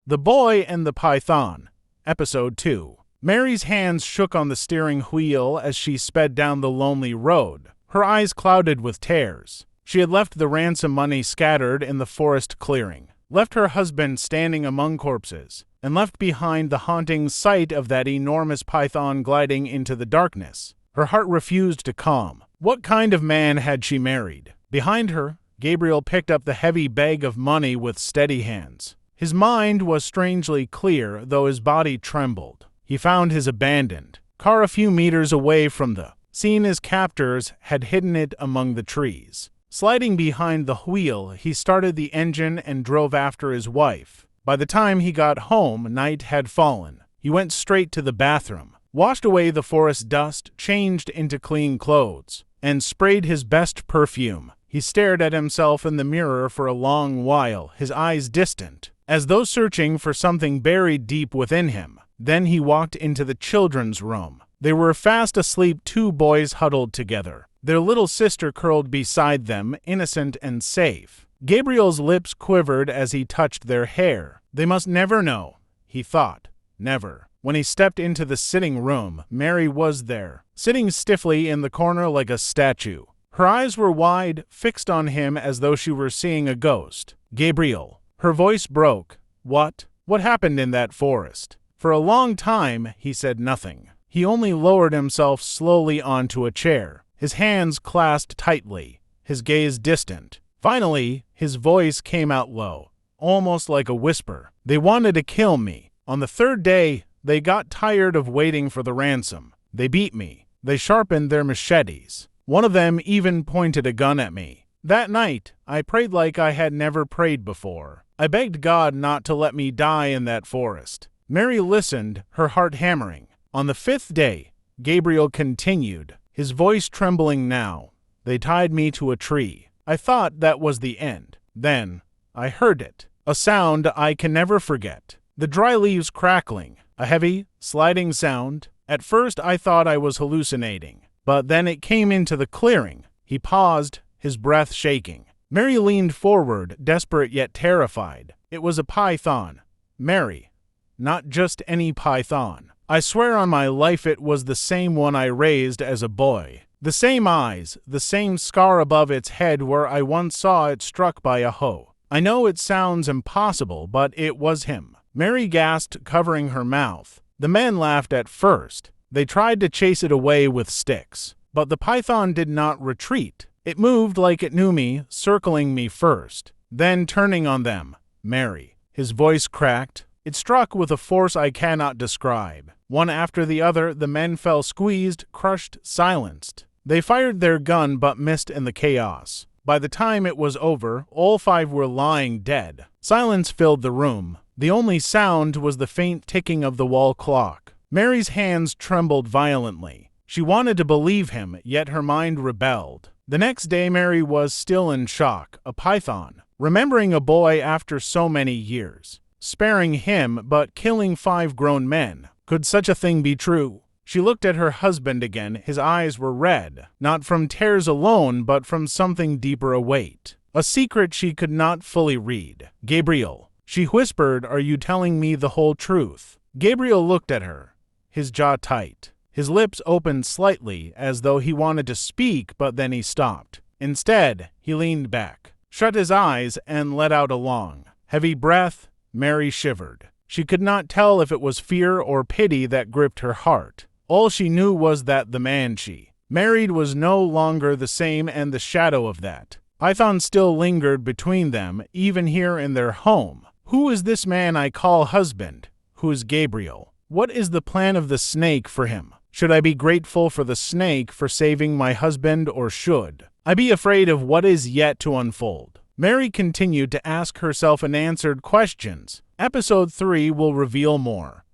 The Boy and the Python, Episode 2. Mary's hands shook on the steering wheel as she sped down the lonely road, her eyes clouded with tears. She had left the ransom money scattered in the forest clearing, left her husband standing among corpses, and left behind the haunting sight of that enormous python gliding into the darkness. Her heart refused to calm. What kind of man had she married? Behind her, Gabriel picked up the heavy bag of money with steady hands. His mind was strangely clear, though his body trembled. He found his abandoned car a few meters away from the scene. His captors had hidden it among the trees. Sliding behind the wheel, he started the engine and drove after his wife. By the time he got home, night had fallen. He went straight to the bathroom, washed away the forest dust, changed into clean clothes, and sprayed his best perfume. He stared at himself in the mirror for a long while, his eyes distant, as though searching for something buried deep within him. Then he walked into the children's room. They were fast asleep, two boys huddled together, their little sister curled beside them, innocent and safe. Gabriel's lips quivered as he touched their hair. They must never know, he thought. Never. When he stepped into the sitting room, Mary was there, sitting stiffly in the corner like a statue. Her eyes were wide, fixed on him as though she were seeing a ghost. Gabriel. Her voice broke. What? What happened in that forest? For a long time, he said nothing. He only lowered himself slowly onto a chair, his hands clasped tightly, his gaze distant. Finally, his voice came out low, almost like a whisper. They wanted to kill me. On the third day, they got tired of waiting for the ransom. They beat me. They sharpened their machetes. One of them even pointed a gun at me. That night, I prayed like I had never prayed before. I begged God not to let me die in that forest. Mary listened, her heart hammering. On the fifth day, Gabriel continued, his voice trembling now. They tied me to a tree. I thought that was the end. Then, I heard it. A sound I can never forget. The dry leaves crackling. A heavy, sliding sound. At first I thought I was hallucinating. But then it came into the clearing. He paused, his breath shaking. Mary leaned forward, desperate yet terrified. It was a python. Mary. Not just any python. I swear on my life it was the same one I raised as a boy. The same eyes, the same scar above its head where I once saw it struck by a hoe. I know it sounds impossible, but it was him. Mary gasped, covering her mouth. The men laughed at first. They tried to chase it away with sticks. But the python did not retreat. It moved like it knew me, circling me first, then turning on them. Mary. His voice cracked. It struck with a force I cannot describe. One after the other, the men fell squeezed, crushed, silenced. They fired their gun but missed in the chaos. By the time it was over, all five were lying dead. Silence filled the room. The only sound was the faint ticking of the wall clock. Mary's hands trembled violently. She wanted to believe him, yet her mind rebelled. The next day Mary was still in shock, a python, remembering a boy after so many years, sparing him but killing 5 grown men. Could such a thing be true? She looked at her husband again. His eyes were red, not from tears alone, but from something deeper await, a secret she could not fully read. Gabriel, she whispered, are you telling me the whole truth? Gabriel looked at her, his jaw tight. His lips opened slightly, as though he wanted to speak, but then he stopped. Instead, he leaned back, shut his eyes, and let out a long, heavy breath. Mary shivered. She could not tell if it was fear or pity that gripped her heart. All she knew was that the man she married was no longer the same, and the shadow of that python still lingered between them, even here in their home. Who is this man I call husband? Who is Gabriel? What is the plan of the snake for him? Should I be grateful for the snake for saving my husband, or should I be afraid of what is yet to unfold? Mary continued to ask herself unanswered questions. Episode 3 will reveal more.